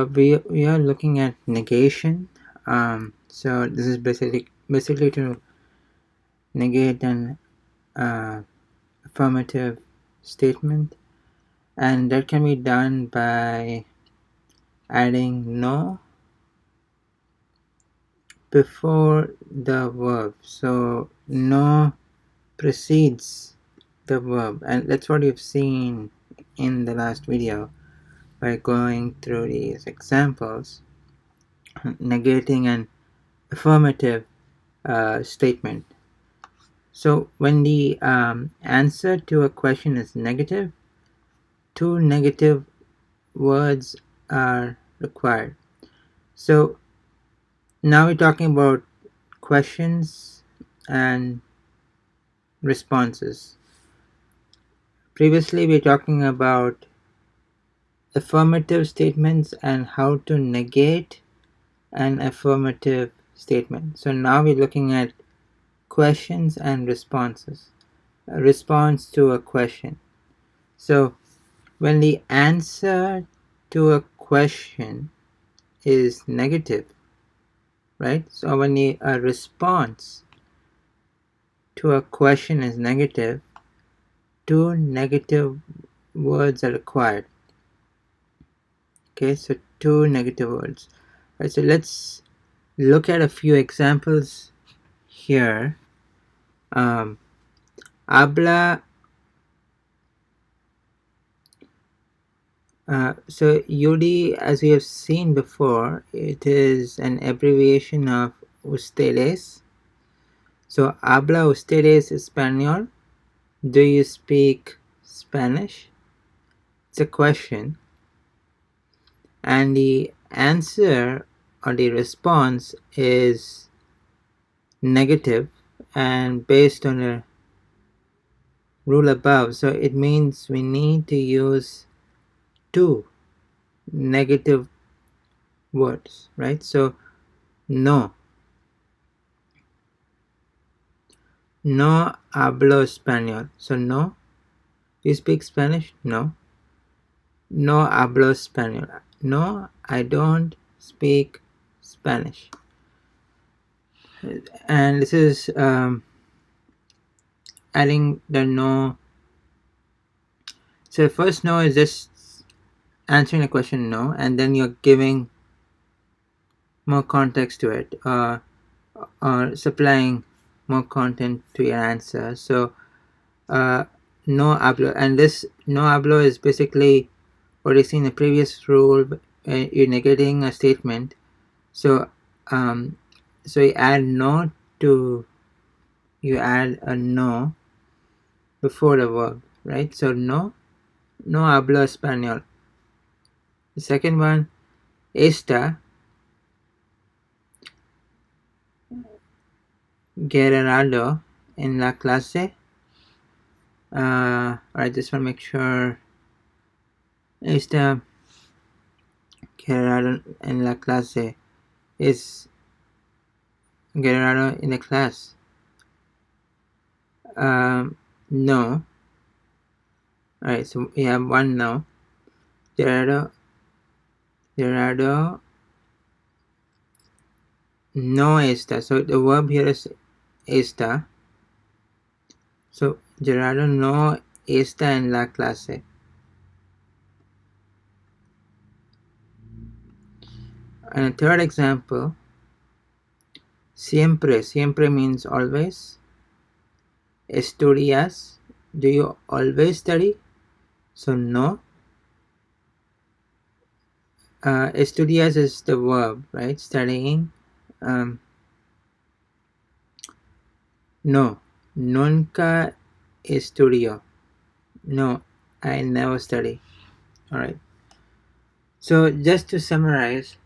We are looking at negation. So this is basically to negate an affirmative statement, and that can be done by adding no before the verb. So no precedes the verb, and that's what you've seen in the last video by going through these examples, negating an affirmative statement. So when the answer to a question is negative, two negative words are required. So now we're talking about questions and responses. Previously, we were talking about affirmative statements and how to negate an affirmative statement. So now we're looking at questions and responses. A response to a question. So when the answer to a question is negative, right? So when the response to a question is negative, two negative words are required. Okay, so two negative words. All right, so let's look at a few examples here. Habla. So UD, as we have seen before, it is an abbreviation of ustedes. So habla ustedes español? Do you speak Spanish? It's a question. And the answer or the response is negative and based on the rule above. So it means we need to use two negative words, right? So no. No hablo español. So no. Do you speak Spanish? No. No hablo español. No, I don't speak Spanish. And this is adding the no. So first no is just answering a question no, and then you're giving more context to it, or supplying more content to your answer. So no hablo, and this no hablo is basically what is in the previous rule. You're negating a statement, so so you add no to, you add a no before the verb, right? So no hablo español. The second one, está Gerardo en la clase. I just want to make sure. Está Gerardo en la clase. Is Gerardo in the class? No. Alright, so we have one no. Gerardo no está. So the verb here is está. So Gerardo no está en la clase. And a third example, siempre. Siempre means always. Estudias. Do you always study? So no. Estudias is the verb, right? Studying. No. Nunca estudio. No, I never study. Alright. So just to summarize,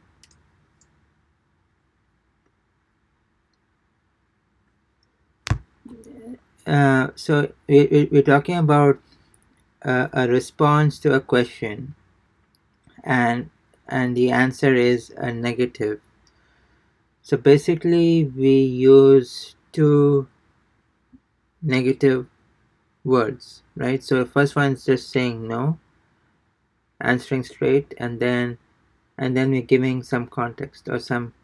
so we're talking about a response to a question, and the answer is a negative. So basically we use two negative words, right? So the first one is just saying no, answering straight, and then and then we're giving some context or some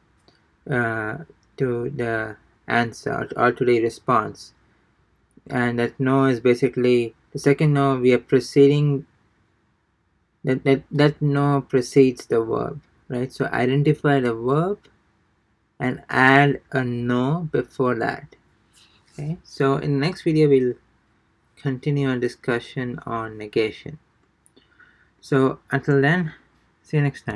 to the answer or to the response. And that no is basically the second no, we are proceeding, that no precedes the verb, right? So identify the verb and add a no before that. Okay, so in the next video we'll continue our discussion on negation. So until then, see you next time.